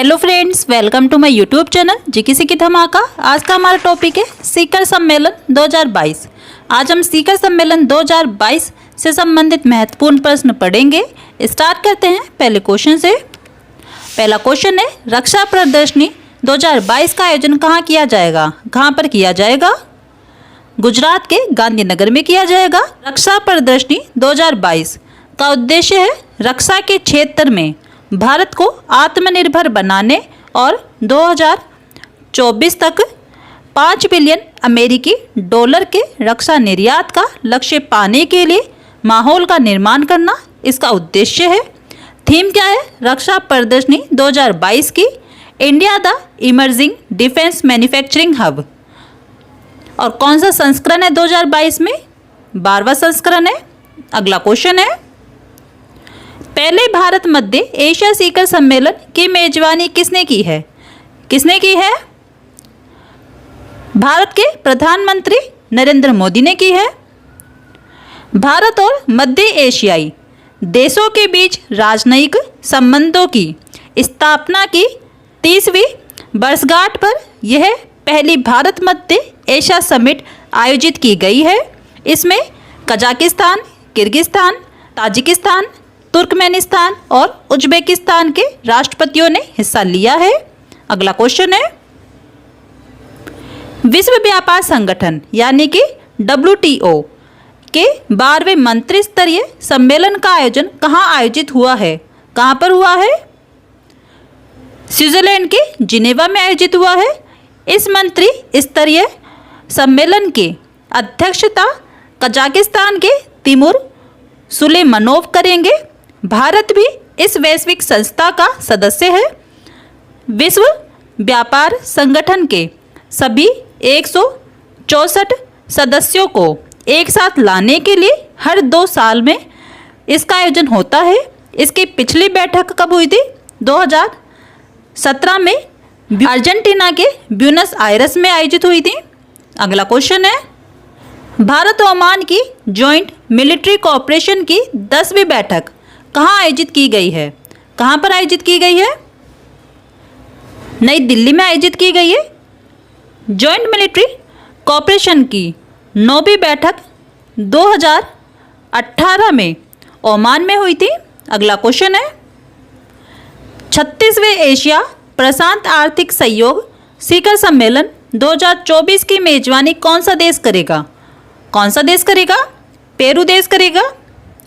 Hello friends, welcome to my YouTube channel GK CK Dhamaka. आज का हमारा टॉपिक है शिखर सम्मेलन 2022। आज हम शिखर सम्मेलन 2022 से संबंधित महत्वपूर्ण प्रश्न पढ़ेंगे। स्टार्ट करते हैं पहले क्वेश्चन से। पहला क्वेश्चन है, रक्षा प्रदर्शनी 2022 का आयोजन कहाँ किया जाएगा? कहाँ पर किया जाएगा? गुजरात के गांधीनगर में किया जाएगा। रक्षा प्रदर्शनी 2022 का उद्देश्य है रक्षा के क्षेत्र में भारत को आत्मनिर्भर बनाने और 2024 तक 5 बिलियन अमेरिकी डॉलर के रक्षा निर्यात का लक्ष्य पाने के लिए माहौल का निर्माण करना इसका उद्देश्य है। थीम क्या है रक्षा प्रदर्शनी 2022 की? India the emerging defence manufacturing hub. और कौन सा संस्करण है 2022 में? 12वां संस्करण है। अगला क्वेश्चन है, पहले भारत मध्य एशिया शिखर सम्मेलन की मेजबानी किसने की है? किसने की है? भारत के प्रधानमंत्री नरेंद्र मोदी ने की है। भारत और मध्य एशियाई देशों के बीच राजनयिक संबंधों की स्थापना की 30वीं वर्षगांठ पर यह पहली भारत मध्य एशिया समिट आयोजित की गई है। इसमें कजाकिस्तान, किर्गिस्तान, ताजिकिस्तान, तुर्कमेनिस्तान और उज्बेकिस्तान के राष्ट्रपतियों ने हिस्सा लिया है। अगला क्वेश्चन है, विश्व व्यापार संगठन यानी कि WTO के 12वें मंत्री स्तरीय सम्मेलन का आयोजन कहाँ आयोजित हुआ है? कहाँ पर हुआ है? स्विट्जरलैंड के जिनेवा में आयोजित हुआ है। इस मंत्री स्तरीय सम्मेलन की अध्यक्षता कजाकिस्तान के तिमुर सुलेमानोव करेंगे। भारत भी इस वैश्विक संस्था का सदस्य है। विश्व व्यापार संगठन के सभी 164 सदस्यों को एक साथ लाने के लिए हर 2 साल में इसका आयोजन होता है। इसकी पिछली बैठक कब हुई थी? 2017 में अर्जेंटीना के ब्यूनस आयर्स में आयोजित हुई थी। अगला क्वेश्चन है, भारत और ओमान की जॉइंट मिलिट्री कोऑपरेशन की 10वीं बैठक कहाँ आयोजित की गई है? कहाँ पर आयोजित की गई है? नई दिल्ली में आयोजित की गई है। जॉइंट मिलिट्री कोऑपरेशन की 9वीं बैठक 2018 में ओमान में हुई थी। अगला क्वेश्चन है, 36वें एशिया प्रशांत आर्थिक सहयोग शिखर सम्मेलन 2024 की मेजबानी कौन सा देश करेगा? कौन सा देश करेगा? पेरू देश करेगा।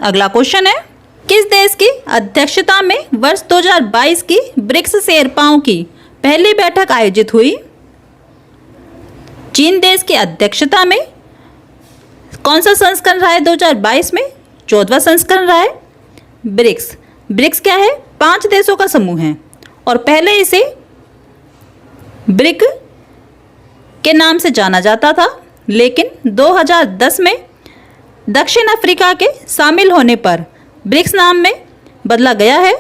अगला क्वेश्चन है, किस देश की अध्यक्षता में वर्ष 2022 की ब्रिक्स शेरपाओं की पहली बैठक आयोजित हुई? चीन देश की अध्यक्षता में। कौन सा संस्करण रहा है 2022 में? 14वां संस्करण रहा है। ब्रिक्स क्या है? 5 देशों का समूह है और पहले इसे ब्रिक के नाम से जाना जाता था, लेकिन 2010 में दक्षिण अफ्रीका के शामिल होने पर ब्रिक्स नाम में बदला गया है।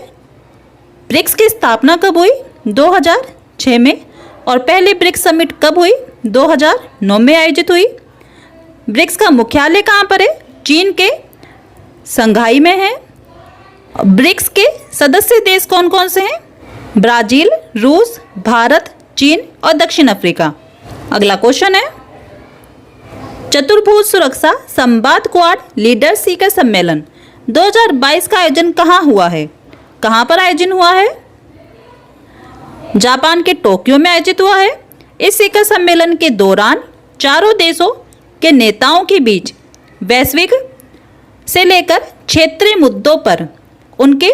ब्रिक्स की स्थापना कब हुई? 2006 में। और पहली ब्रिक्स समिट कब हुई? 2009 में आयोजित हुई। ब्रिक्स का मुख्यालय कहाँ पर है? चीन के संघाई में है। ब्रिक्स के सदस्य देश कौन कौन से हैं? ब्राजील, रूस, भारत, चीन और दक्षिण अफ्रीका। अगला क्वेश्चन है, चतुर्भुज सुरक्षा संवाद क्वाड लीडर शिखर सम्मेलन 2022 का आयोजन कहाँ हुआ है? कहाँ पर आयोजन हुआ है? जापान के टोक्यो में आयोजित हुआ है। इस शिखर सम्मेलन के दौरान चारों देशों के नेताओं के बीच वैश्विक से लेकर क्षेत्रीय मुद्दों पर उनके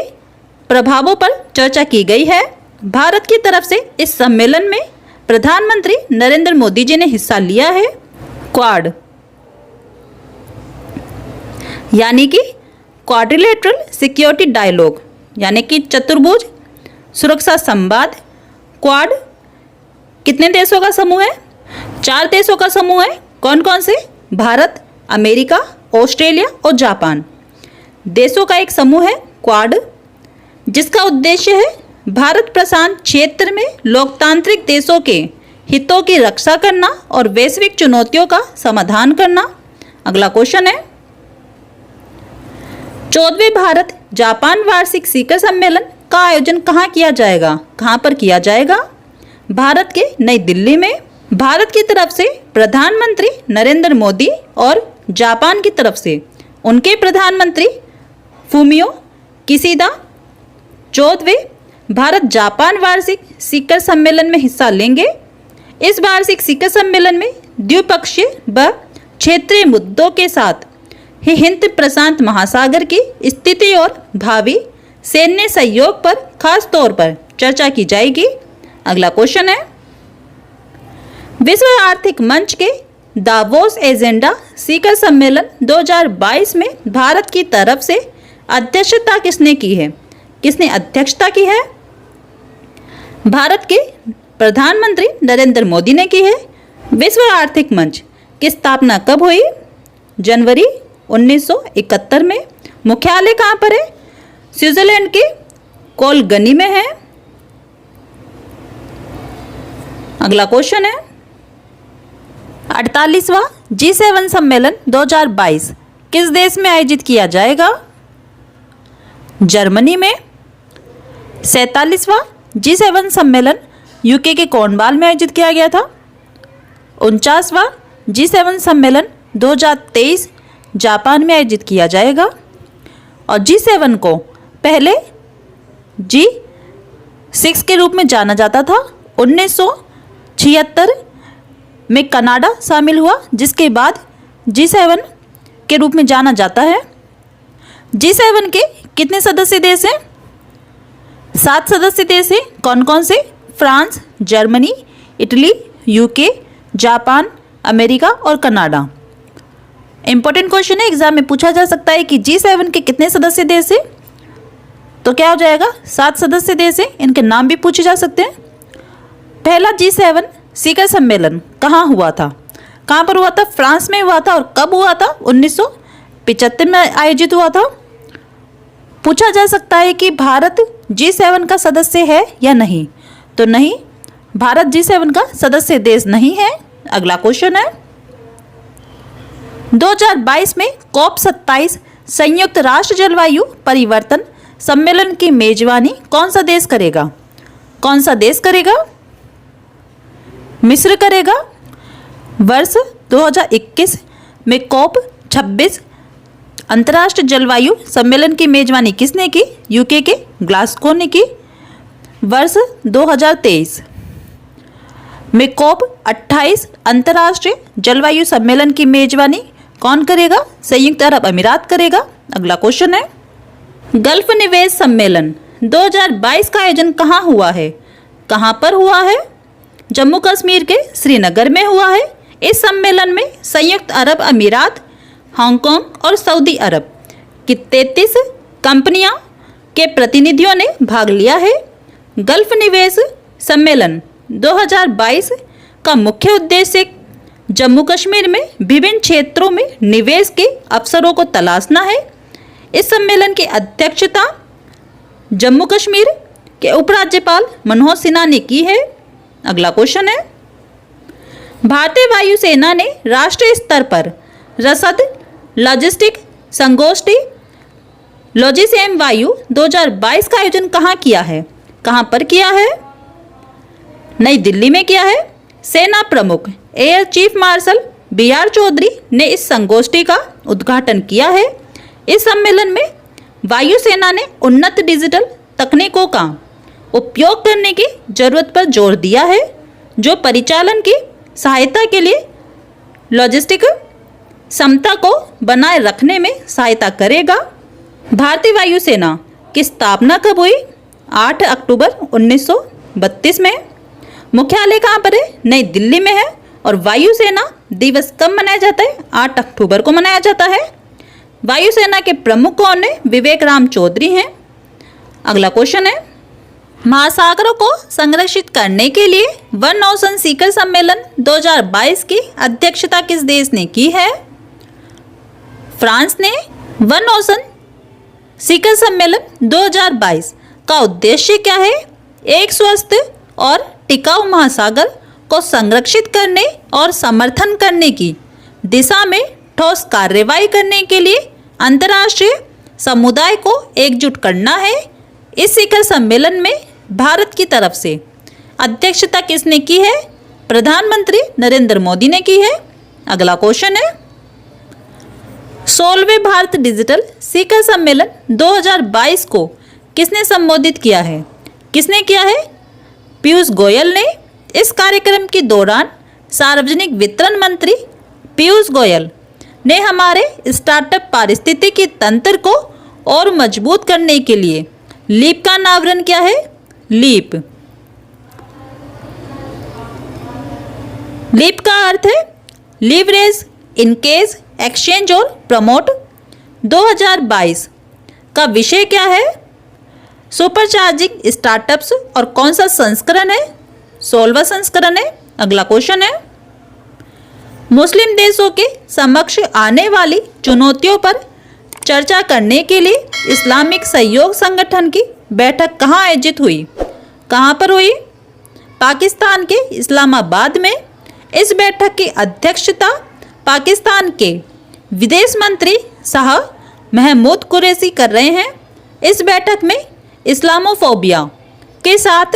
प्रभावों पर चर्चा की गई है। भारत की तरफ से इस सम्मेलन में प्रधानमंत्री नरेंद्र मोदी जी ने हिस्सा लिया है। क्वाड यानी कि क्वाड्रिलेटरल सिक्योरिटी डायलॉग यानी कि चतुर्भुज सुरक्षा संवाद। क्वाड कितने देशों का समूह है? 4 देशों का समूह है। कौन कौन से? भारत, अमेरिका, ऑस्ट्रेलिया और जापान देशों का एक समूह है क्वाड, जिसका उद्देश्य है भारत प्रशांत क्षेत्र में लोकतांत्रिक देशों के हितों की रक्षा करना और वैश्विक चुनौतियों का समाधान करना। अगला क्वेश्चन है, 14वें भारत जापान वार्षिक शिखर सम्मेलन का आयोजन कहाँ किया जाएगा? कहाँ पर किया जाएगा? भारत के नई दिल्ली में। भारत की तरफ से प्रधानमंत्री नरेंद्र मोदी और जापान की तरफ से उनके प्रधानमंत्री फूमियो किशिदा 14वें भारत जापान वार्षिक शिखर सम्मेलन में हिस्सा लेंगे। इस वार्षिक शिखर सम्मेलन में द्विपक्षीय व क्षेत्रीय मुद्दों के साथ ही हिंद प्रशांत महासागर की स्थिति और भावी सैन्य सहयोग पर खास तौर पर चर्चा की जाएगी। अगला क्वेश्चन है, विश्व आर्थिक मंच के दावोस एजेंडा शिखर सम्मेलन 2022 में भारत की तरफ से अध्यक्षता किसने की है? किसने अध्यक्षता की है? भारत के प्रधानमंत्री नरेंद्र मोदी ने की है। विश्व आर्थिक मंच की स्थापना कब हुई? जनवरी 1971 में। मुख्यालय कहाँ पर है? स्विट्जरलैंड के कोलगनी में है। अगला क्वेश्चन है, 48वां G7 सम्मेलन 2022 किस देश में आयोजित किया जाएगा? जर्मनी में। 47वां G7 सम्मेलन यूके के कॉर्नवाल में आयोजित किया गया था। 49वां G7 सम्मेलन 2023 जापान में आयोजित किया जाएगा। और G7 को पहले G6 के रूप में जाना जाता था। 1976 में कनाडा शामिल हुआ, जिसके बाद G7 के रूप में जाना जाता है। G7 के कितने सदस्य देश हैं? 7 सदस्य देश हैं। कौन कौन से? France, Germany, Italy, UK, Japan, America और कनाडा। इंपॉर्टेंट क्वेश्चन है, एग्जाम में पूछा जा सकता है कि G7 के कितने सदस्य देश हैं? तो क्या हो जाएगा? 7 सदस्य देश हैं। इनके नाम भी पूछे जा सकते हैं। पहला G7 शिखर सम्मेलन कहाँ हुआ था? कहाँ पर हुआ था? फ्रांस में हुआ था। और कब हुआ था? 1975 में आयोजित हुआ था। पूछा जा सकता है कि भारत G7 का सदस्य है या नहीं? तो नहीं, भारत G7 का सदस्य देश नहीं है। अगला क्वेश्चन है, 2022 में COP27 संयुक्त राष्ट्र जलवायु परिवर्तन सम्मेलन की मेजबानी कौन सा देश करेगा? कौन सा देश करेगा? मिस्र करेगा। वर्ष 2021 में COP26 अंतर्राष्ट्रीय जलवायु सम्मेलन की मेजबानी किसने की? यूके के ग्लासगो ने की। वर्ष 2023 में COP28 अंतर्राष्ट्रीय जलवायु सम्मेलन की मेजबानी कौन करेगा? संयुक्त अरब अमीरात करेगा। अगला क्वेश्चन है, गल्फ निवेश सम्मेलन 2022 का आयोजन कहाँ हुआ है? कहाँ पर हुआ है? जम्मू कश्मीर के श्रीनगर में हुआ है। इस सम्मेलन में संयुक्त अरब अमीरात, हांगकांग और सऊदी अरब की 33 कंपनियां के प्रतिनिधियों ने भाग लिया है। गल्फ निवेश सम्मेलन 2022 का मुख्य उद्देश्य जम्मू कश्मीर में विभिन्न क्षेत्रों में निवेश के अवसरों को तलाशना है। इस सम्मेलन की अध्यक्षता जम्मू कश्मीर के उपराज्यपाल मनोज सिन्हा ने की है। अगला क्वेश्चन है, भारतीय वायुसेना ने राष्ट्रीय स्तर पर रसद लॉजिस्टिक संगोष्ठी लॉजिसेम वायु 2022 का आयोजन कहाँ किया है? कहाँ पर किया है? नई दिल्ली में किया है। सेना प्रमुख air chief marshal BR Chaudhary ने इस संगोष्ठी का उद्घाटन किया है। इस सम्मेलन में वायुसेना ने उन्नत डिजिटल तकनीकों का उपयोग करने की जरूरत पर जोर दिया है, जो परिचालन की सहायता के लिए लॉजिस्टिक क्षमता को बनाए रखने में सहायता करेगा। भारतीय वायुसेना की स्थापना कब हुई? 8 अक्टूबर 1932 में। मुख्यालय कहाँ पर है? नई दिल्ली में है। और वायुसेना दिवस कब मनाया जाता है? 8 अक्टूबर को मनाया जाता है। वायुसेना के प्रमुख कौन है? विवेक राम चौधरी हैं। अगला क्वेश्चन है, महासागरों को संरक्षित करने के लिए वन ओशन शिखर सम्मेलन 2022 की अध्यक्षता किस देश ने की है? फ्रांस ने। वन ओशन शिखर सम्मेलन 2022 का उद्देश्य क्या है? एक स्वस्थ और टिकाऊ महासागर को संरक्षित करने और समर्थन करने की दिशा में ठोस कार्रवाई करने के लिए अंतर्राष्ट्रीय समुदाय को एकजुट करना है। इस शिखर सम्मेलन में भारत की तरफ से अध्यक्षता किसने की है? प्रधानमंत्री नरेंद्र मोदी ने की है। अगला क्वेश्चन है 16वें भारत डिजिटल शिखर सम्मेलन 2022 को किसने संबोधित किया है? किसने किया है? पीयूष गोयल ने। इस कार्यक्रम के दौरान सार्वजनिक वितरण मंत्री पीयूष गोयल ने हमारे स्टार्टअप पारिस्थितिकी तंत्र को और मजबूत करने के लिए लीप का अनावरण किया है। लीप का अर्थ है लीवरेज, इनकेज, एक्सचेंज और प्रमोट। 2022 का विषय क्या है? Supercharging startups. और कौन सा संस्करण है? 16वां संस्करण है। अगला क्वेश्चन है मुस्लिम देशों के समक्ष आने वाली चुनौतियों पर चर्चा करने के लिए इस्लामिक सहयोग संगठन की बैठक कहाँ आयोजित हुई? कहाँ पर हुई? पाकिस्तान के इस्लामाबाद में। इस बैठक की अध्यक्षता पाकिस्तान के विदेश मंत्री शाह महमूद कुरैशी कर रहे हैं। इस बैठक में इस्लामोफोबिया के साथ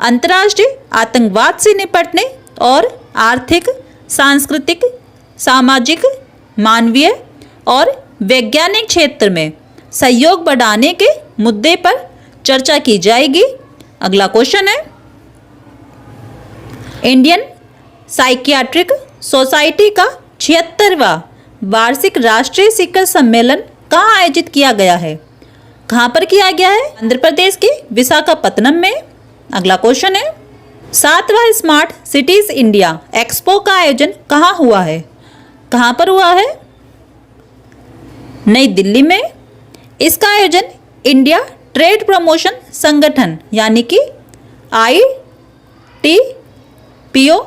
अंतर्राष्ट्रीय आतंकवाद से निपटने और आर्थिक, सांस्कृतिक, सामाजिक, मानवीय और वैज्ञानिक क्षेत्र में सहयोग बढ़ाने के मुद्दे पर चर्चा की जाएगी। अगला क्वेश्चन है इंडियन साइकियाट्रिक सोसाइटी का 76वां वार्षिक राष्ट्रीय शिखर सम्मेलन कहाँ आयोजित किया गया है? कहाँ पर किया गया है? आंध्र प्रदेश के विशाखापत्तनम में। अगला क्वेश्चन है 7वां स्मार्ट सिटीज इंडिया एक्सपो का आयोजन कहाँ हुआ है? कहाँ पर हुआ है? नई दिल्ली में। इसका आयोजन इंडिया ट्रेड प्रमोशन संगठन यानी कि ITPO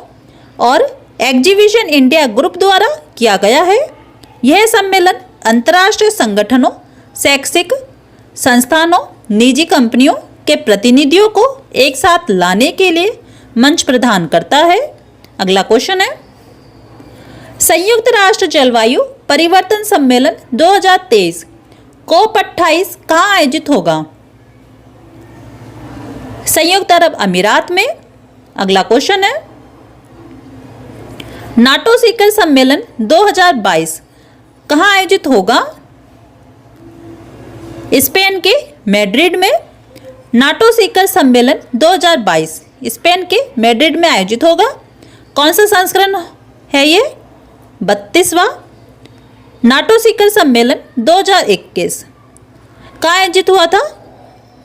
और एग्जीबिशन इंडिया ग्रुप द्वारा किया गया है। यह सम्मेलन अंतर्राष्ट्रीय संगठनों, शैक्षिक संस्थानों, निजी कंपनियों के प्रतिनिधियों को एक साथ लाने के लिए मंच प्रदान करता है। अगला क्वेश्चन है संयुक्त राष्ट्र जलवायु परिवर्तन सम्मेलन 2023 COP28 कहाँ आयोजित होगा? संयुक्त अरब अमीरात में। अगला क्वेश्चन है नाटो शिखर सम्मेलन 2022 कहाँ आयोजित होगा? स्पेन के मैड्रिड में। नाटो शिखर सम्मेलन 2022 स्पेन के मैड्रिड में आयोजित होगा। कौन सा संस्करण है ये? 32वां। नाटो शिखर सम्मेलन 2021 कहाँ आयोजित हुआ था?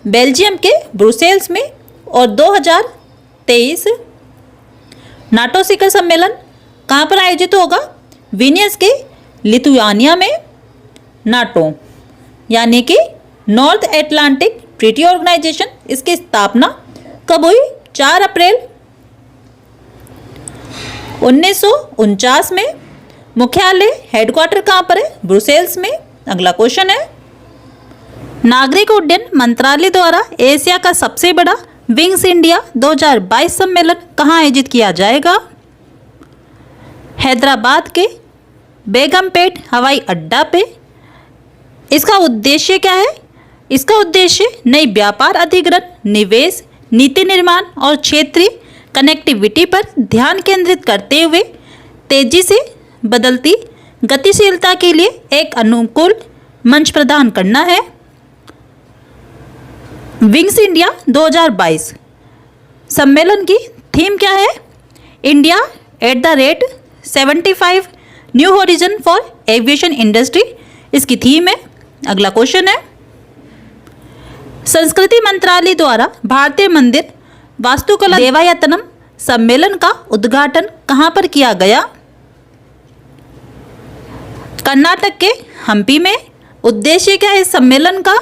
बेल्जियम के ब्रुसेल्स में। और 2023 नाटो शिखर सम्मेलन कहाँ पर आयोजित होगा? विनियस के लिथुआनिया में। नाटो यानी कि नॉर्थ एटलांटिक ट्रीटी ऑर्गेनाइजेशन, इसकी स्थापना कब हुई? 4 अप्रैल 1949 में। मुख्यालय हेडक्वार्टर कहाँ पर है? ब्रुसेल्स में। अगला क्वेश्चन है नागरिक उड्डयन मंत्रालय द्वारा एशिया का सबसे बड़ा विंग्स इंडिया 2022 सम्मेलन कहाँ आयोजित किया जाएगा? हैदराबाद के बेगमपेट हवाई अड्डा पे। इसका उद्देश्य क्या है? इसका उद्देश्य नई व्यापार अधिग्रहण, निवेश, नीति निर्माण और क्षेत्रीय कनेक्टिविटी पर ध्यान केंद्रित करते हुए तेजी से बदलती गतिशीलता के लिए एक अनुकूल मंच प्रदान करना है। विंग्स इंडिया 2022 सम्मेलन की थीम क्या है? India at the rate 75 new horizon for aviation industry इसकी थीम है। अगला क्वेश्चन है संस्कृति मंत्रालय द्वारा भारतीय मंदिर वास्तुकला देवायतनम सम्मेलन का उद्घाटन कहाँ पर किया गया? कर्नाटक के हम्पी में। उद्देश्य क्या है इस सम्मेलन का?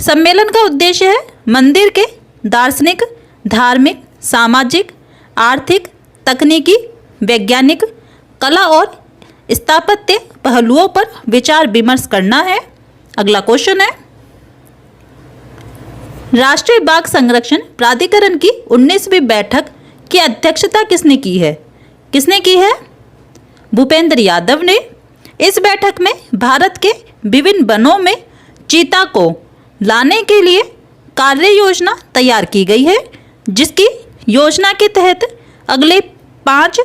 सम्मेलन का उद्देश्य है मंदिर के दार्शनिक, धार्मिक, सामाजिक, आर्थिक, तकनीकी, वैज्ञानिक, कला और स्थापत्य पहलुओं पर विचार विमर्श करना है। अगला क्वेश्चन है राष्ट्रीय बाघ संरक्षण प्राधिकरण की 19वीं बैठक की अध्यक्षता किसने की है? किसने की है? भूपेंद्र यादव ने। इस बैठक में भारत के विभिन्न वनों में चीता को लाने के लिए कार्य योजना तैयार की गई है, जिसकी योजना के तहत अगले 5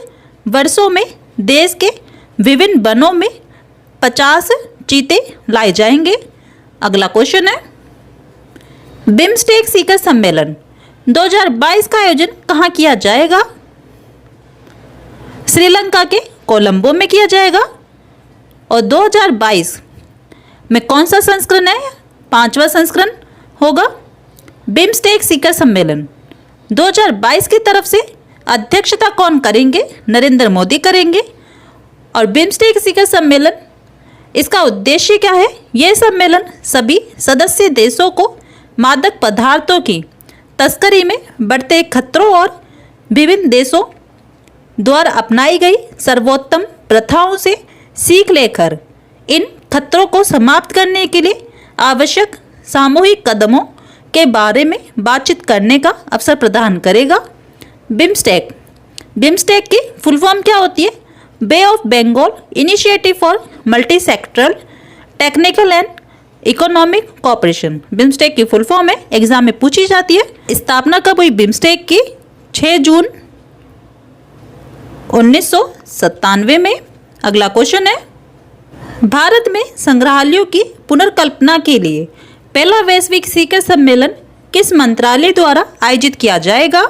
वर्षों में देश के विभिन्न वनों में 50 चीते लाए जाएंगे। अगला क्वेश्चन है, बिम्स्टेक शिखर सम्मेलन 2022 का आयोजन कहाँ किया जाएगा? श्रीलंका के कोलंबो में किया जाएगा। और 2022 में कौन सा संस्करण है? 5वां संस्करण होगा। बिम्स्टेक शिखर सम्मेलन 2022 की तरफ से अध्यक्षता कौन करेंगे? नरेंद्र मोदी करेंगे। और बिम्स्टेक शिखर सम्मेलन, इसका उद्देश्य क्या है? यह सम्मेलन सभी सदस्य देशों को मादक पदार्थों की तस्करी में बढ़ते खतरों और विभिन्न देशों द्वारा अपनाई गई सर्वोत्तम प्रथाओं से सीख लेकर इन खतरों को समाप्त करने के लिए आवश्यक सामूहिक कदमों के बारे में बातचीत करने का अवसर प्रदान करेगा। बिम्स्टेक की फुल फॉर्म क्या होती है? Bay of Bengal initiative for multi sectoral technical and economic cooperation. BIMSTEC की फुल फॉर्म है, एग्जाम में पूछी जाती है। स्थापना कब हुई बिम्स्टेक की? 6 जून 1997 में। अगला क्वेश्चन है, भारत में संग्रहालयों की पुनर्कल्पना के लिए पहला वैश्विक शिखर सम्मेलन किस मंत्रालय द्वारा आयोजित किया जाएगा?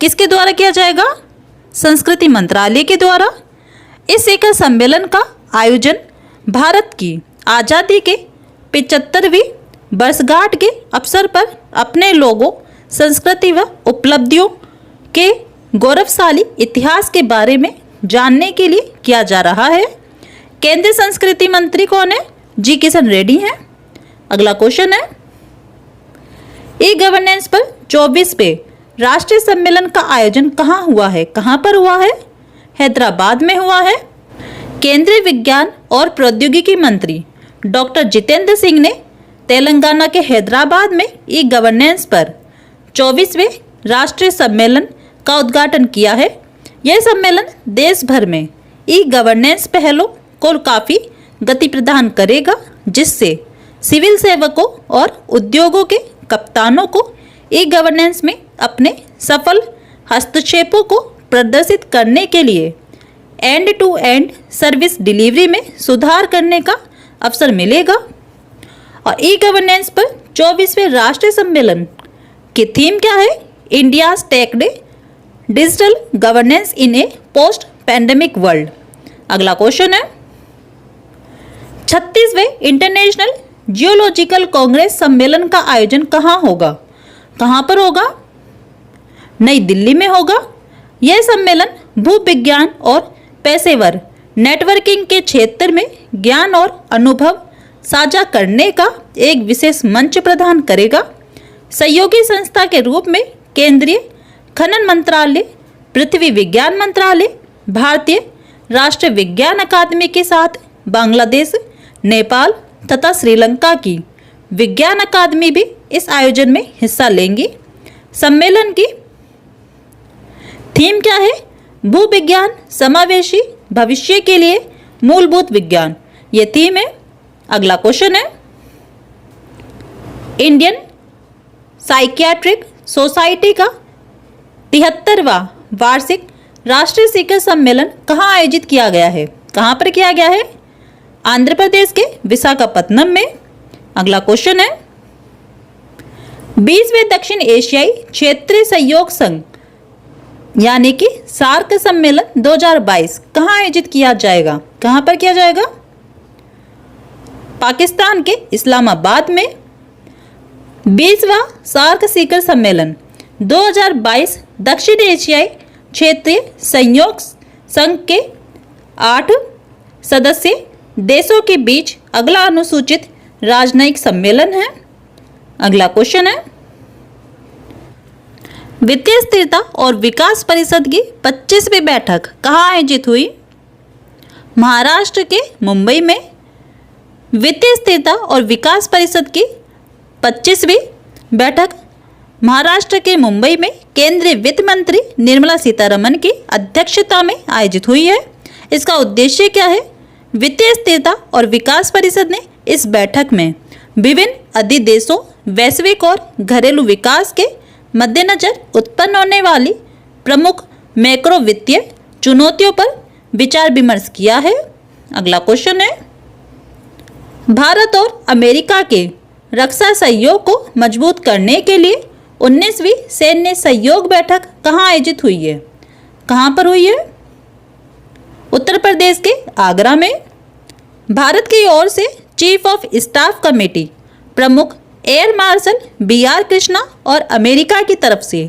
किसके द्वारा किया जाएगा? संस्कृति मंत्रालय के द्वारा। इस शिखर सम्मेलन का आयोजन भारत की आज़ादी के 75वीं वर्षगांठ के अवसर पर अपने लोगों, संस्कृति व उपलब्धियों के गौरवशाली इतिहास के बारे में जानने के लिए किया जा रहा है। केंद्रीय संस्कृति मंत्री कौन है? जी किशन रेड्डी हैं। अगला क्वेश्चन है, ई गवर्नेंस पर 24वें राष्ट्रीय सम्मेलन का आयोजन कहाँ हुआ है? कहाँ पर हुआ है? हैदराबाद में हुआ है। केंद्रीय विज्ञान और प्रौद्योगिकी मंत्री डॉक्टर जितेंद्र सिंह ने तेलंगाना के हैदराबाद में ई गवर्नेंस पर 24वें राष्ट्रीय सम्मेलन का उद्घाटन किया है। यह सम्मेलन देश भर में ई गवर्नेंस पहलों को काफ़ी गति प्रदान करेगा, जिससे सिविल सेवकों और उद्योगों के कप्तानों को ई गवर्नेंस में अपने सफल हस्तक्षेपों को प्रदर्शित करने के लिए end to end service delivery में सुधार करने का अवसर मिलेगा। और ई गवर्नेंस पर 24वें राष्ट्रीय सम्मेलन की थीम क्या है? India Tech Day, digital governance in a post pandemic world. अगला क्वेश्चन है, 36वें इंटरनेशनल जियोलॉजिकल कांग्रेस सम्मेलन का आयोजन कहाँ होगा? कहाँ पर होगा? नई दिल्ली में होगा। यह सम्मेलन भूविज्ञान और पेशेवर नेटवर्किंग के क्षेत्र में ज्ञान और अनुभव साझा करने का एक विशेष मंच प्रदान करेगा। सहयोगी संस्था के रूप में केंद्रीय खनन मंत्रालय, पृथ्वी विज्ञान मंत्रालय, भारतीय राष्ट्रीय विज्ञान अकादमी के साथ बांग्लादेश, नेपाल तथा श्रीलंका की विज्ञान अकादमी भी इस आयोजन में हिस्सा लेंगी। सम्मेलन की थीम क्या है? भूविज्ञान समावेशी भविष्य के लिए मूलभूत विज्ञान, ये थीम है। अगला क्वेश्चन है, इंडियन साइकियाट्रिक सोसाइटी का 73वां वार्षिक राष्ट्रीय शिखर सम्मेलन कहाँ आयोजित किया गया है? कहाँ पर किया गया है? आंध्र प्रदेश के विशाखापत्तनम में। अगला क्वेश्चन है, 20वें दक्षिण एशियाई क्षेत्रीय सहयोग संघ यानी कि सार्क सम्मेलन 2022 कहाँ आयोजित किया जाएगा? कहाँ पर किया जाएगा? पाकिस्तान के इस्लामाबाद में। 20वां सार्क शिखर सम्मेलन 2022 दक्षिण एशियाई क्षेत्रीय सहयोग संघ के 8 सदस्य देशों के बीच अगला अनुसूचित राजनयिक सम्मेलन है। अगला क्वेश्चन है, वित्तीय स्थिरता और विकास परिषद की 25वीं बैठक कहाँ आयोजित हुई? महाराष्ट्र के मुंबई में। वित्तीय स्थिरता और विकास परिषद की 25वीं बैठक महाराष्ट्र के मुंबई में केंद्रीय वित्त मंत्री निर्मला सीतारमण की अध्यक्षता में आयोजित हुई है। इसका उद्देश्य क्या है? वित्तीय स्थिरता और विकास परिषद ने इस बैठक में विभिन्न अधिदेशों वैश्विक और घरेलू विकास के मद्देनजर उत्पन्न होने वाली प्रमुख मैक्रो वित्तीय चुनौतियों पर विचार विमर्श किया है। अगला क्वेश्चन है, भारत और अमेरिका के रक्षा सहयोग को मजबूत करने के लिए 19वीं सैन्य सहयोग बैठक कहाँ आयोजित हुई है? कहाँ पर हुई है? उत्तर प्रदेश के आगरा में। भारत की ओर से चीफ ऑफ स्टाफ कमेटी प्रमुख एयर मार्शल BR कृष्णा और अमेरिका की तरफ से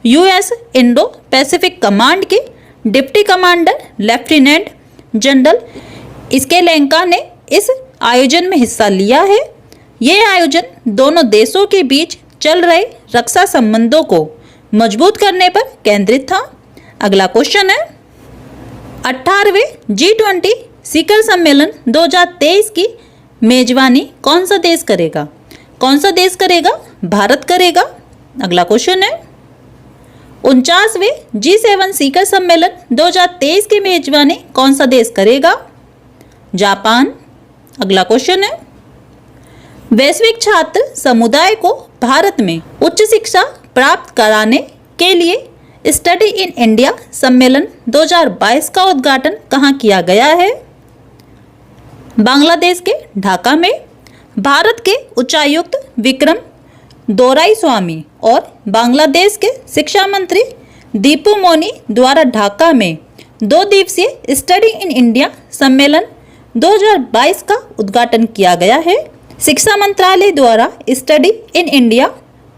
US इंडो पैसिफिक कमांड के डिप्टी कमांडर लेफ्टिनेंट जनरल स्केलेंका ने इस आयोजन में हिस्सा लिया है। ये आयोजन दोनों देशों के बीच चल रहे रक्षा संबंधों को मजबूत करने पर केंद्रित था। अगला क्वेश्चन है, 18वें G20 शिखर सम्मेलन 2023 की मेजबानी कौन सा देश करेगा? कौन सा देश करेगा? भारत करेगा। अगला क्वेश्चन है, 49वें G7 शिखर सम्मेलन 2023 की मेजबानी कौन सा देश करेगा? जापान। अगला क्वेश्चन है, वैश्विक छात्र समुदाय को भारत में उच्च शिक्षा प्राप्त कराने के लिए स्टडी इन इंडिया सम्मेलन 2022 का उद्घाटन कहाँ किया गया है? बांग्लादेश के ढाका में। भारत के उच्चायुक्त विक्रम दोराईस्वामी और बांग्लादेश के शिक्षा मंत्री दीपू मोनी द्वारा ढाका में 2 दिवसीय स्टडी इन इंडिया सम्मेलन 2022 का उद्घाटन किया गया है। शिक्षा मंत्रालय द्वारा स्टडी इन इंडिया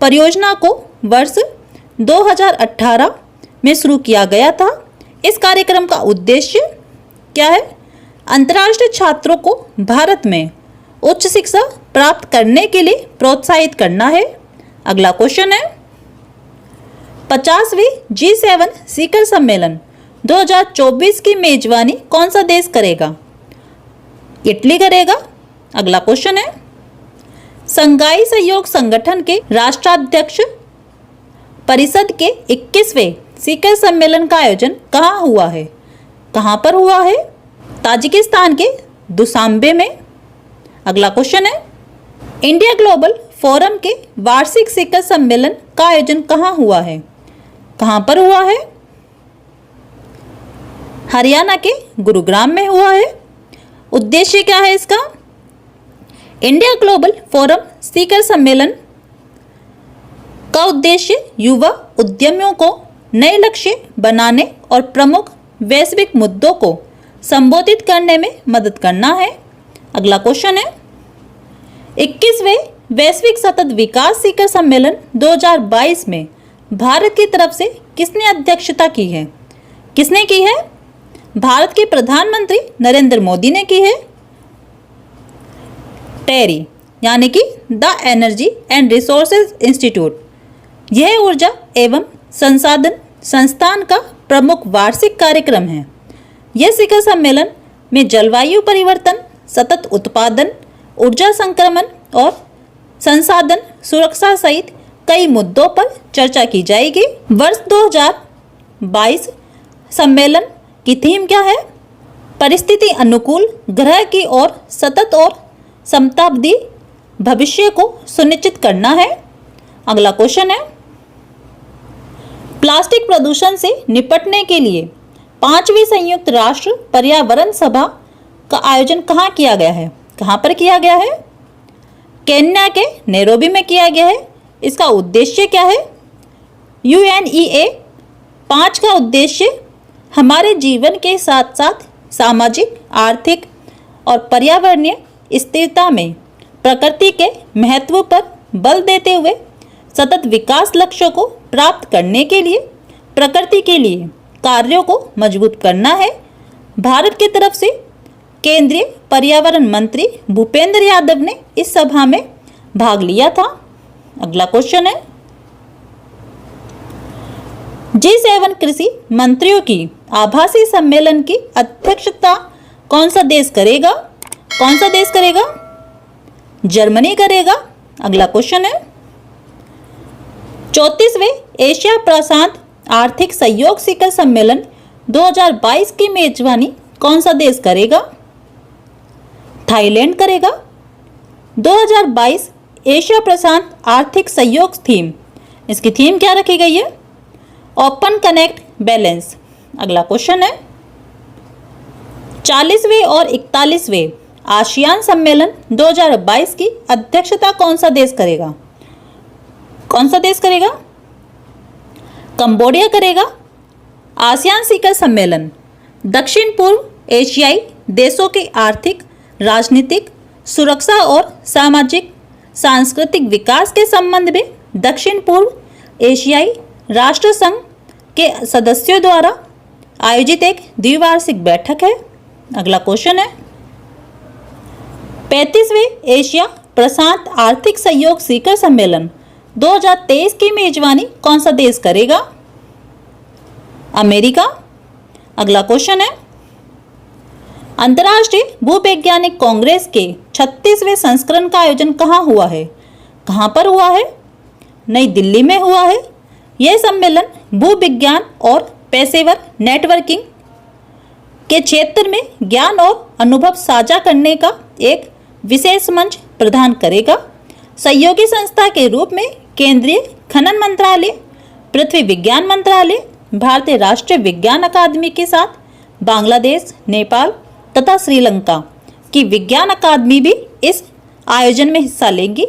परियोजना को वर्ष 2018 में शुरू किया गया था। इस कार्यक्रम का उद्देश्य क्या है? अंतर्राष्ट्रीय छात्रों को भारत में उच्च शिक्षा प्राप्त करने के लिए प्रोत्साहित करना है। अगला क्वेश्चन है, 50वें G7 शिखर सम्मेलन 2024 की मेजबानी कौन सा देश करेगा? इटली करेगा। अगला क्वेश्चन है, संघाई सहयोग संगठन के राष्ट्राध्यक्ष परिषद के 21वें शिखर सम्मेलन का आयोजन कहाँ हुआ है? कहाँ पर हुआ है? ताजिकिस्तान के दुशांबे में। अगला क्वेश्चन है, इंडिया ग्लोबल फोरम के वार्षिक शिखर सम्मेलन का आयोजन कहाँ हुआ है? कहाँ पर हुआ है? हरियाणा के गुरुग्राम में हुआ है। उद्देश्य क्या है इसका? इंडिया ग्लोबल फोरम शिखर सम्मेलन का उद्देश्य युवा उद्यमियों को नए लक्ष्य बनाने और प्रमुख वैश्विक मुद्दों को संबोधित करने में मदद करना है। अगला क्वेश्चन है, 21वें वैश्विक सतत विकास शिखर सम्मेलन 2022 में भारत की तरफ से किसने अध्यक्षता की है? किसने की है? भारत के प्रधानमंत्री नरेंद्र मोदी ने की है। टेरी यानी कि the energy and resources institute, यह ऊर्जा एवं संसाधन संस्थान का प्रमुख वार्षिक कार्यक्रम है। यह शिखर सम्मेलन में जलवायु परिवर्तन, सतत उत्पादन, ऊर्जा संक्रमण और संसाधन सुरक्षा सहित कई मुद्दों पर चर्चा की जाएगी। वर्ष 2022 सम्मेलन की थीम क्या है? परिस्थिति अनुकूल ग्रह की ओर सतत और समताब्दी भविष्य को सुनिश्चित करना है। अगला क्वेश्चन है, प्लास्टिक प्रदूषण से निपटने के लिए 5वीं संयुक्त राष्ट्र पर्यावरण सभा का आयोजन कहाँ किया गया है? कहाँ पर किया गया है? केन्या के नैरोबी में किया गया है। इसका उद्देश्य क्या है? UNEA 5 का उद्देश्य हमारे जीवन के साथ साथ सामाजिक, आर्थिक और पर्यावरणीय स्थिरता में प्रकृति के महत्व पर बल देते हुए सतत विकास लक्ष्यों को प्राप्त करने के लिए प्रकृति के लिए कार्यों को मजबूत करना है। भारत की तरफ से केंद्रीय पर्यावरण मंत्री भूपेंद्र यादव ने इस सभा में भाग लिया था। अगला क्वेश्चन है, G7 कृषि मंत्रियों की आभासी सम्मेलन की अध्यक्षता कौन सा देश करेगा? कौन सा देश करेगा? जर्मनी करेगा। अगला क्वेश्चन है, 34वें एशिया प्रशांत आर्थिक सहयोग शिखर सम्मेलन 2022 की मेजबानी कौन सा देश करेगा? थाईलैंड करेगा। 2022 एशिया प्रशांत आर्थिक सहयोग थीम। इसकी थीम क्या रखी गई है? Open connect balance. अगला क्वेश्चन है 40वें और 41वें आसियान सम्मेलन 2022 की अध्यक्षता कौन सा देश करेगा? कौन सा देश करेगा? कंबोडिया करेगा। आसियान शिखर सम्मेलन दक्षिण पूर्व एशियाई देशों के आर्थिक, राजनीतिक, सुरक्षा और सामाजिक सांस्कृतिक विकास के संबंध में दक्षिण पूर्व एशियाई राष्ट्र संघ के सदस्यों द्वारा आयोजित एक द्विवार्षिक बैठक है। अगला क्वेश्चन है 35वें एशिया प्रशांत आर्थिक सहयोग शिखर सम्मेलन 2023 की मेजबानी कौन सा देश करेगा? अमेरिका। अगला क्वेश्चन है अंतर्राष्ट्रीय भूवैज्ञानिक कांग्रेस के 36वें संस्करण का आयोजन कहाँ हुआ है? कहाँ पर हुआ है? नई दिल्ली में हुआ है। यह सम्मेलन भूविज्ञान और पेशेवर नेटवर्किंग के क्षेत्र में ज्ञान और अनुभव साझा करने का एक विशेष मंच प्रदान करेगा। सहयोगी संस्था के रूप में केंद्रीय खनन मंत्रालय, पृथ्वी विज्ञान मंत्रालय, भारतीय राष्ट्रीय विज्ञान अकादमी के साथ बांग्लादेश, नेपाल तथा श्रीलंका की विज्ञान अकादमी भी इस आयोजन में हिस्सा लेंगी।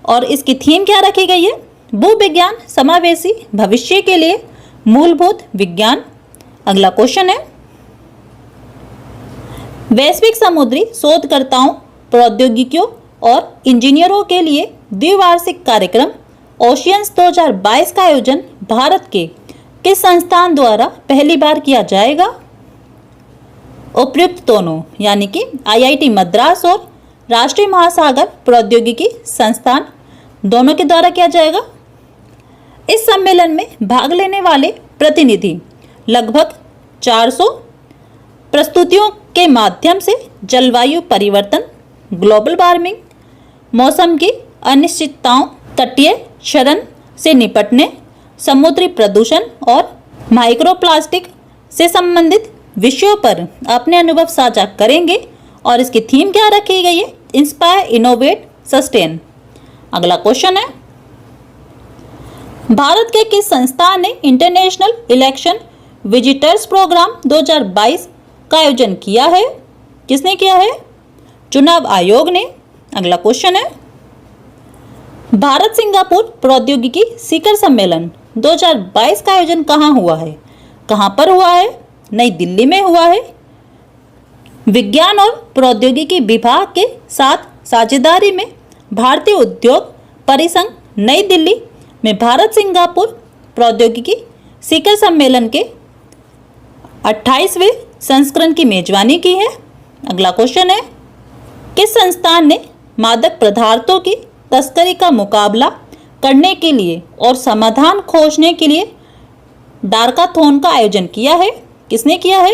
और इसकी थीम क्या रखी गई है? भूविज्ञान समावेशी भविष्य के लिए मूलभूत विज्ञान। अगला क्वेश्चन है वैश्विक समुद्री शोधकर्ताओं, प्रौद्योगिकियों और इंजीनियरों के लिए द्विवार्षिक कार्यक्रम ओशियंस 2022 का आयोजन भारत के किस संस्थान द्वारा पहली बार किया जाएगा? उपयुक्त दोनों यानी कि आईआईटी मद्रास और राष्ट्रीय महासागर प्रौद्योगिकी संस्थान दोनों के द्वारा किया जाएगा। इस सम्मेलन में भाग लेने वाले प्रतिनिधि लगभग 400 प्रस्तुतियों के माध्यम से जलवायु परिवर्तन, ग्लोबल वार्मिंग, मौसम की अनिश्चितताओं, तटीय क्षरण से निपटने, समुद्री प्रदूषण और माइक्रोप्लास्टिक से संबंधित विषयों पर अपने अनुभव साझा करेंगे। और इसकी थीम क्या रखी गई है? Inspire, innovate, sustain. अगला क्वेश्चन है भारत के किस संस्थान ने इंटरनेशनल इलेक्शन विजिटर्स प्रोग्राम 2022 का आयोजन किया है? किसने किया है? चुनाव आयोग ने। अगला क्वेश्चन है भारत सिंगापुर प्रौद्योगिकी शिखर सम्मेलन 2022 का आयोजन कहाँ हुआ है? कहाँ पर हुआ है? नई दिल्ली में हुआ है। विज्ञान और प्रौद्योगिकी विभाग के साथ साझेदारी में भारतीय उद्योग परिसंघ नई दिल्ली में भारत सिंगापुर प्रौद्योगिकी शिखर सम्मेलन के 28वें संस्करण की मेजबानी की है। अगला क्वेश्चन है किस संस्थान ने मादक पदार्थों की तस्करी का मुकाबला करने के लिए और समाधान खोजने के लिए डार्काथॉन का आयोजन किया है? किसने किया है?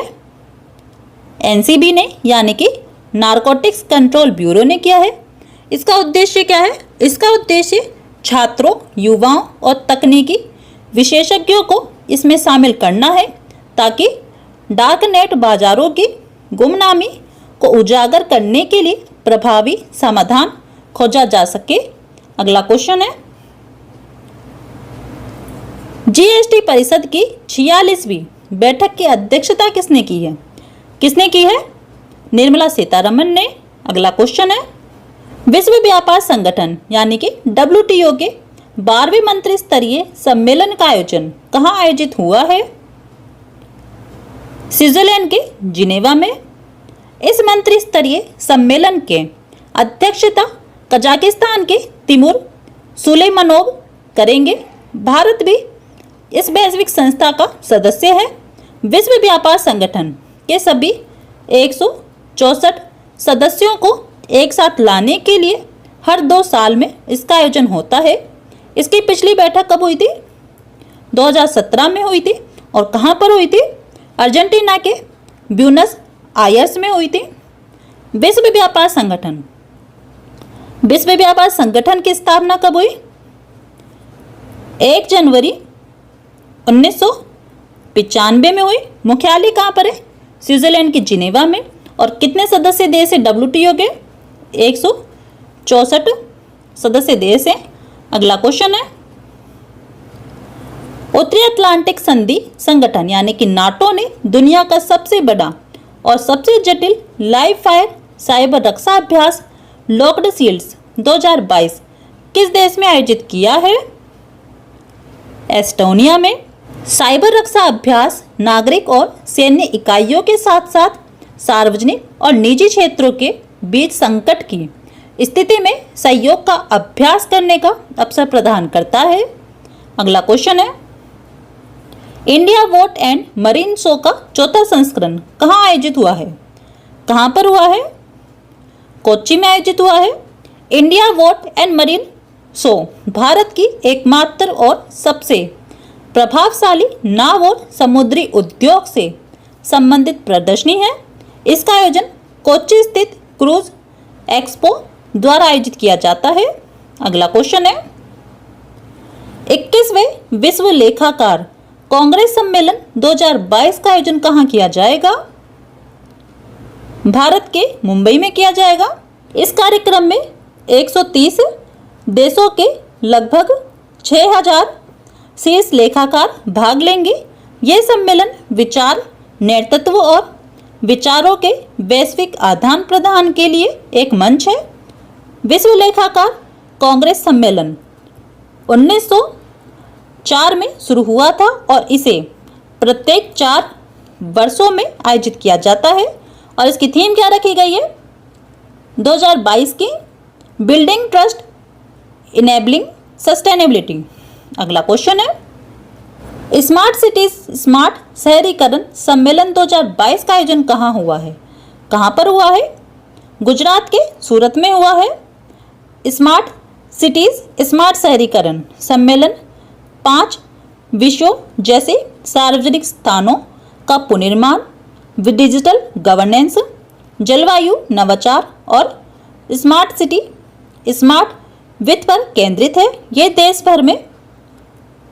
एनसीबी ने यानी कि नारकोटिक्स कंट्रोल ब्यूरो ने किया है। इसका उद्देश्य क्या है? इसका उद्देश्य छात्रों, युवाओं और तकनीकी विशेषज्ञों को इसमें शामिल करना है ताकि डार्क नेट बाजारों की गुमनामी को उजागर करने के लिए प्रभावी समाधान खोजा जा सके। अगला क्वेश्चन है जीएसटी परिषद की 46वीं बैठक की अध्यक्षता किसने की है? किसने की है? निर्मला सीतारमण ने। अगला क्वेश्चन है विश्व व्यापार संगठन यानी कि WTO के 12वें मंत्री स्तरीय सम्मेलन का आयोजन कहाँ आयोजित हुआ है? स्विट्जरलैंड के जिनेवा में। इस मंत्री स्तरीय सम्मेलन के अध्यक्षता कजाकिस्तान के तिमुर सुलेमानोव करेंगे। भारत भी इस वैश्विक संस्था का सदस्य है। विश्व व्यापार संगठन के सभी 164 सदस्यों को एक साथ लाने के लिए हर 2 साल में इसका आयोजन होता है। इसकी पिछली बैठक कब हुई थी? 2017 में हुई थी। और कहाँ पर हुई थी? अर्जेंटीना के ब्यूनस आयर्स में हुई थी। विश्व व्यापार संगठन की स्थापना कब हुई? 1 जनवरी 1995 में हुई। मुख्यालय कहाँ पर है? स्विट्जरलैंड के जिनेवा में। और कितने सदस्य देश है WTO के? 164 सदस्य देश हैं। अगला क्वेश्चन है, उत्तरी अटलांटिक संधि संगठन यानी कि नाटो ने दुनिया का सबसे बड़ा और सबसे जटिल लाइव फायर साइबर रक्षा अभ्यास लॉक्ड शील्ड्स 2022 किस देश में आयोजित किया है? एस्टोनिया में। साइबर रक्षा अभ्यास नागरिक और सैन्य इकाइयों के साथ साथ सार्वजनिक और निजी क्षेत्रों के बीच संकट की स्थिति में सहयोग का अभ्यास करने का अवसर प्रदान करता है। अगला क्वेश्चन है, India vote and marine show का चौथा संस्करण कहाँ आयोजित हुआ है? कहाँ पर हुआ है? कोच्चि में आयोजित हुआ है। India vote and marine show Bharat की एकमात्र और सबसे प्रभावशाली नाव और समुद्री उद्योग से संबंधित प्रदर्शनी है। इसका आयोजन कोच्चि स्थित क्रूज एक्सपो द्वारा आयोजित किया जाता है। अगला क्वेश्चन है, 21वें विश्व लेखाकार कांग्रेस सम्मेलन 2022 का आयोजन कहाँ किया जाएगा? भारत के मुंबई में किया जाएगा। इस कार्यक्रम में 130 देशों के लगभग 6000 शीर्ष लेखाकार भाग लेंगे। यह सम्मेलन विचार, नेतृत्व और विचारों के वैश्विक आदान प्रदान के लिए एक मंच है। विश्व लेखाकार कांग्रेस सम्मेलन 1904 में शुरू हुआ था और इसे प्रत्येक 4 वर्षों में आयोजित किया जाता है। और इसकी थीम क्या रखी गई है? 2022 की बिल्डिंग ट्रस्ट इनेबलिंग सस्टेनेबिलिटी। अगला क्वेश्चन है, स्मार्ट सिटीज स्मार्ट शहरीकरण सम्मेलन 2022 का आयोजन कहाँ हुआ है? कहाँ पर हुआ है? गुजरात के सूरत में हुआ है। स्मार्ट सिटीज स्मार्ट शहरीकरण सम्मेलन 5 विषयों जैसे सार्वजनिक स्थानों का पुनर्निर्माण, डिजिटल गवर्नेंस, जलवायु नवाचार और स्मार्ट सिटी स्मार्ट वित्त पर केंद्रित है। ये देश भर में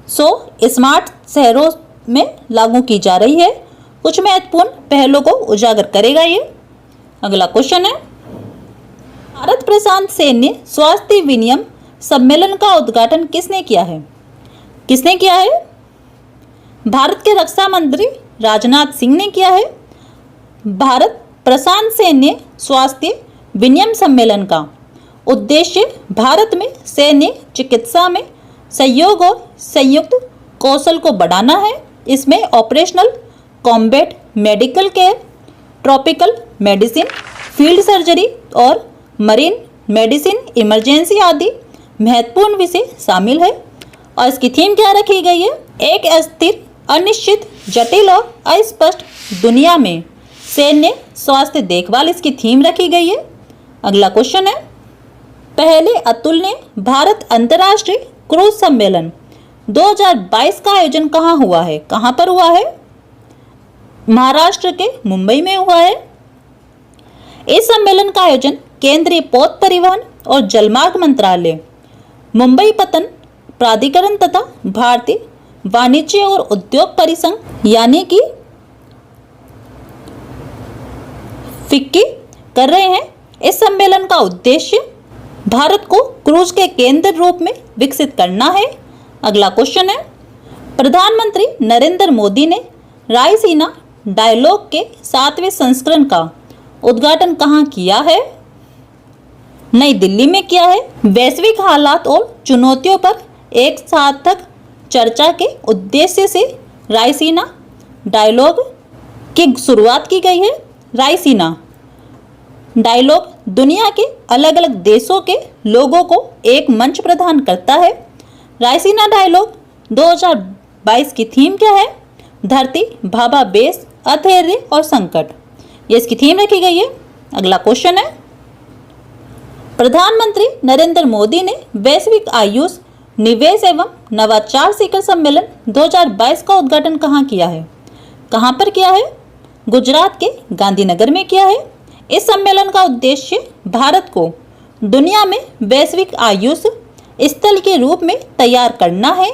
100 स्मार्ट शहरों में लागू की जा रही है। कुछ महत्वपूर्ण पहलों को उजागर करेगा ये। अगला क्वेश्चन है, भारत प्रशांत सैन्य स्वास्थ्य विनियम सम्मेलन का उद्घाटन किसने किया है? किसने किया है? भारत के रक्षा मंत्री राजनाथ सिंह ने किया है। भारत प्रशांत सैन्य स्वास्थ्य विनियम सम्मेलन का उद्देश्य भारत में सैन्य चिकित्सा में सहयोग और संयुक्त कौशल को बढ़ाना है। इसमें operational combat medical care, tropical medicine, field surgery और मरीन मेडिसिन इमरजेंसी आदि महत्वपूर्ण विषय शामिल है। और इसकी थीम क्या रखी गई है? एक अस्थिर, अनिश्चित, जटिल और अस्पष्ट दुनिया में सैन्य स्वास्थ्य देखभाल इसकी थीम रखी गई है। अगला क्वेश्चन है, पहले अतुल ने भारत अंतर्राष्ट्रीय क्रूज सम्मेलन 2022 का आयोजन कहाँ हुआ है? कहाँ पर हुआ है? महाराष्ट्र के मुंबई में हुआ है। इस सम्मेलन का आयोजन केंद्रीय पथ परिवहन और जलमार्ग मंत्रालय, मुंबई पत्तन प्राधिकरण तथा भारतीय वाणिज्य और उद्योग परिसंघ यानी कि फिक्की कर रहे हैं। इस सम्मेलन का उद्देश्य भारत को क्रूज के केंद्र रूप में विकसित करना है। अगला क्वेश्चन है, प्रधानमंत्री नरेंद्र मोदी ने रायसीना डायलॉग के 7वें संस्करण का उद्घाटन कहाँ किया है? नई दिल्ली में किया है। वैश्विक हालात और चुनौतियों पर एक सार्थक चर्चा के उद्देश्य से रायसीना डायलॉग की शुरुआत की गई है। रायसीना डायलॉग दुनिया के अलग अलग देशों के लोगों को एक मंच प्रदान करता है। रायसीना डायलॉग 2022 की थीम क्या है? धरती, भावावेश, अधैर्य और संकट, ये इसकी थीम रखी गई है। अगला क्वेश्चन है, प्रधानमंत्री नरेंद्र मोदी ने वैश्विक आयुष निवेश एवं नवाचार शिखर सम्मेलन 2022 का उद्घाटन कहाँ किया है? कहाँ पर किया है? गुजरात के गांधीनगर में किया है। इस सम्मेलन का उद्देश्य भारत को दुनिया में वैश्विक आयुष स्थल के रूप में तैयार करना है।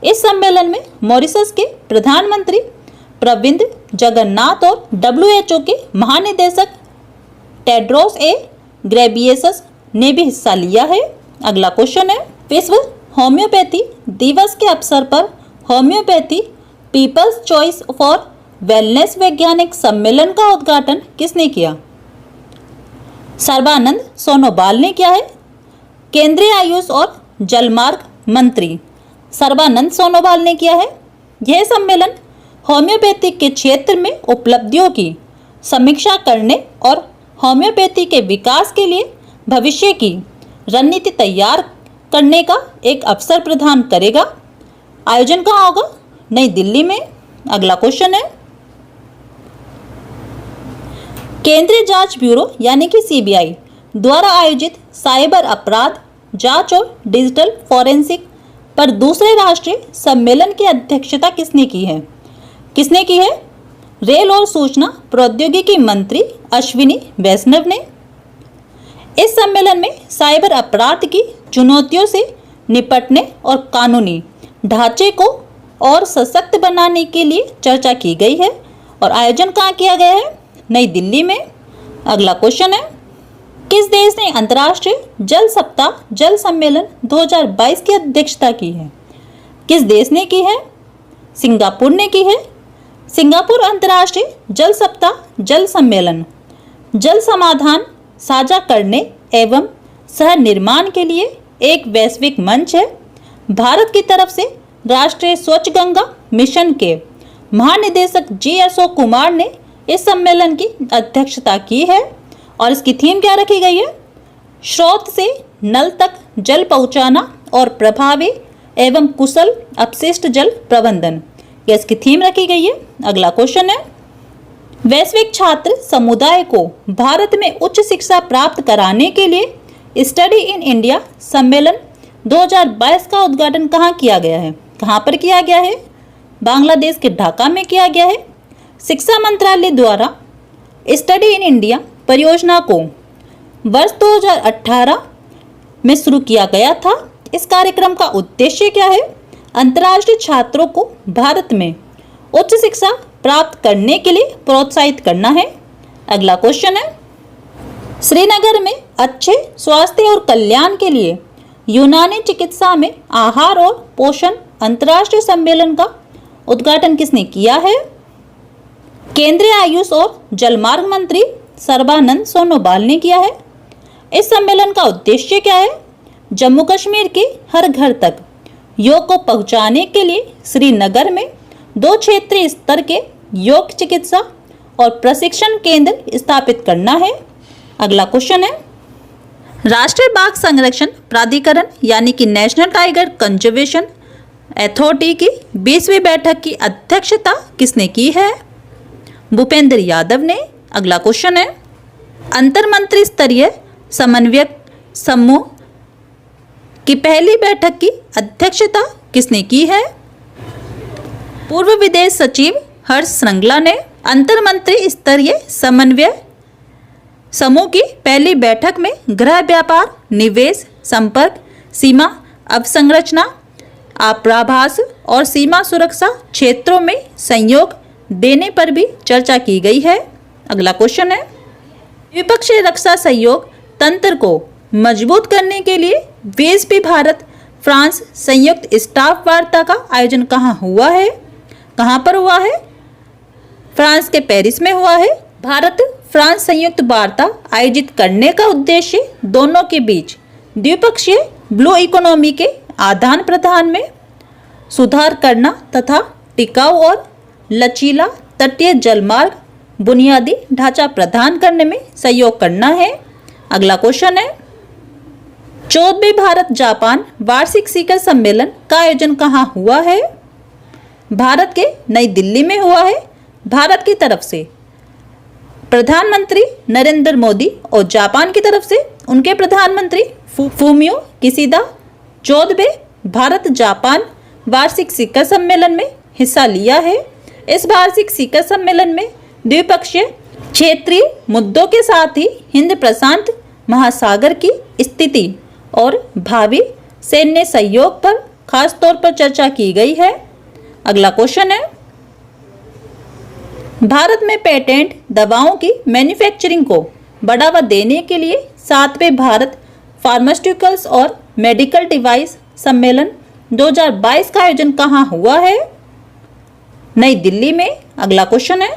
इस सम्मेलन में मॉरिशस के प्रधानमंत्री प्रविंद जगन्नाथ और WHO के महानिदेशक टेड्रोस ए ग्रेबियसस ने भी हिस्सा लिया है। अगला क्वेश्चन है, विश्व होम्योपैथी दिवस के अवसर पर homeopathy people's choice for wellness वैज्ञानिक सम्मेलन का उद्घाटन किसने किया? सर्बानंद सोनोवाल ने किया है। केंद्रीय आयुष और जलमार्ग मंत्री सर्बानंद सोनोवाल ने किया है। यह सम्मेलन होम्योपैथी के क्षेत्र में उपलब्धियों की समीक्षा करने और होम्योपैथी के विकास के लिए भविष्य की रणनीति तैयार करने का एक अवसर प्रदान करेगा। आयोजन कहाँ होगा? नई दिल्ली में। अगला क्वेश्चन है, केंद्रीय जांच ब्यूरो यानी कि सीबीआई द्वारा आयोजित साइबर अपराध जांच और डिजिटल फॉरेंसिक पर दूसरे राष्ट्रीय सम्मेलन की अध्यक्षता किसने की है? किसने की है? रेल और सूचना प्रौद्योगिकी मंत्री अश्विनी वैष्णव ने। इस सम्मेलन में साइबर अपराध की चुनौतियों से निपटने और कानूनी ढांचे को और सशक्त बनाने के लिए चर्चा की गई है और आयोजन कहाँ किया गया है? नई दिल्ली में। अगला क्वेश्चन है, किस देश ने अंतर्राष्ट्रीय जल सप्ताह जल सम्मेलन 2022 की अध्यक्षता की है? किस देश ने की है? सिंगापुर ने की है। सिंगापुर अंतर्राष्ट्रीय जल सप्ताह जल सम्मेलन जल समाधान साझा करने एवं सह निर्माण के लिए एक वैश्विक मंच है। भारत की तरफ से राष्ट्रीय स्वच्छ गंगा मिशन के महानिदेशक जी अशोक कुमार ने इस सम्मेलन की अध्यक्षता की है और इसकी थीम क्या रखी गई है? स्रोत से नल तक जल पहुंचाना और प्रभावी एवं कुशल अपशिष्ट जल प्रबंधन, यह इसकी थीम रखी गई है। अगला क्वेश्चन है, वैश्विक छात्र समुदाय को भारत में उच्च शिक्षा प्राप्त कराने के लिए स्टडी इन इंडिया सम्मेलन 2022 का उद्घाटन कहाँ किया गया है? कहाँ पर किया गया है? बांग्लादेश के ढाका में किया गया है। शिक्षा मंत्रालय द्वारा स्टडी इन इंडिया परियोजना को वर्ष 2018 में शुरू किया गया था। इस कार्यक्रम का उद्देश्य क्या है? अंतर्राष्ट्रीय छात्रों को भारत में उच्च शिक्षा प्राप्त करने के लिए प्रोत्साहित करना है। अगला क्वेश्चन है, श्रीनगर में अच्छे स्वास्थ्य और कल्याण के लिए यूनानी चिकित्सा में आहार और पोषण अंतर्राष्ट्रीय सम्मेलन का उद्घाटन किसने किया है? केंद्रीय आयुष और जलमार्ग मंत्री सर्बानंद सोनोवाल ने किया है। इस सम्मेलन का उद्देश्य क्या है? जम्मू कश्मीर के हर घर तक योग को पहुंचाने के लिए श्रीनगर में 2 क्षेत्रीय स्तर के योग चिकित्सा और प्रशिक्षण केंद्र स्थापित करना है। अगला क्वेश्चन है, राष्ट्रीय बाघ संरक्षण प्राधिकरण यानी कि नेशनल टाइगर कंजर्वेशन अथॉरिटी की 20वीं बैठक की अध्यक्षता किसने की है? भूपेंद्र यादव ने। अगला क्वेश्चन है, अंतर मंत्री स्तरीय समन्वयक समूह की पहली बैठक की अध्यक्षता किसने की है? पूर्व विदेश सचिव हर्ष श्रृंगला ने। अंतर मंत्री स्तरीय समन्वय समूह की पहली बैठक में गृह व्यापार, निवेश, संपर्क, सीमा अवसंरचना, आप्रभास और सीमा सुरक्षा क्षेत्रों में सहयोग देने पर भी चर्चा की गई है। अगला क्वेश्चन है, द्विपक्षीय रक्षा सहयोग तंत्र को मजबूत करने के लिए बीएसपी भारत फ्रांस संयुक्त स्टाफ वार्ता का आयोजन कहाँ हुआ है? कहाँ पर हुआ है? फ्रांस के पेरिस में हुआ है। भारत फ्रांस संयुक्त वार्ता आयोजित करने का उद्देश्य दोनों के बीच द्विपक्षीय ब्लू इकोनॉमी के आदान प्रदान में सुधार करना तथा टिकाऊ और लचीला तटीय जलमार्ग बुनियादी ढांचा प्रदान करने में सहयोग करना है। अगला क्वेश्चन है, 14वें भारत जापान वार्षिक शिखर सम्मेलन का आयोजन कहाँ हुआ है? भारत के नई दिल्ली में हुआ है। भारत की तरफ से प्रधानमंत्री नरेंद्र मोदी और जापान की तरफ से उनके प्रधानमंत्री फूमियो किशिदा 14वें भारत जापान वार्षिक शिखर सम्मेलन में हिस्सा लिया है। इस वार्षिक शिखर सम्मेलन में द्विपक्षीय क्षेत्रीय मुद्दों के साथ ही हिंद प्रशांत महासागर की स्थिति और भावी सैन्य सहयोग पर खास तौर पर चर्चा की गई है। अगला क्वेश्चन है, भारत में पेटेंट दवाओं की मैन्युफैक्चरिंग को बढ़ावा देने के लिए 7वें भारत फार्मास्यूटिकल्स और मेडिकल डिवाइस सम्मेलन 2022 का आयोजन कहाँ हुआ है? नई दिल्ली में। अगला क्वेश्चन है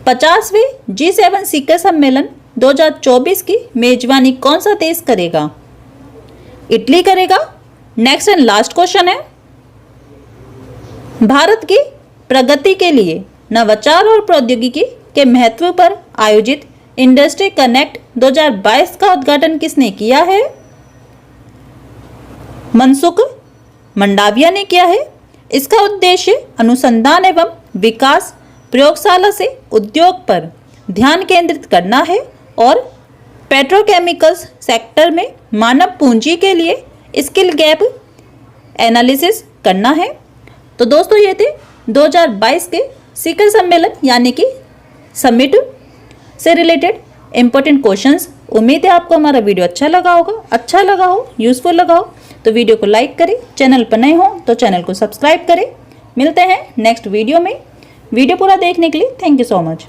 50वें G7 शिखर सम्मेलन 2024 की मेजबानी कौन सा देश करेगा? इटली करेगा। नेक्स्ट एंड लास्ट क्वेश्चन है भारत की प्रगति के लिए नवाचार और प्रौद्योगिकी के महत्व पर आयोजित इंडस्ट्री कनेक्ट 2022 का उद्घाटन किसने किया है? मनसुख मंडाविया ने किया है। इसका उद्देश्य अनुसंधान एवं विकास प्रयोगशाला से उद्योग पर ध्यान केंद्रित करना है और पेट्रोकेमिकल्स सेक्टर में मानव पूंजी के लिए स्किल गैप एनालिसिस करना है। तो दोस्तों ये थे 2022 के शिखर सम्मेलन यानी कि समिट से रिलेटेड इंपॉर्टेंट क्वेश्चंस। उम्मीद है आपको हमारा वीडियो अच्छा लगा हो, यूजफुल लगा हो तो वीडियो को लाइक करें, चैनल पर नए हो तो चैनल को सब्सक्राइब करें। मिलते हैं नेक्स्ट वीडियो में। वीडियो पूरा देखने के लिए थैंक यू सो मच।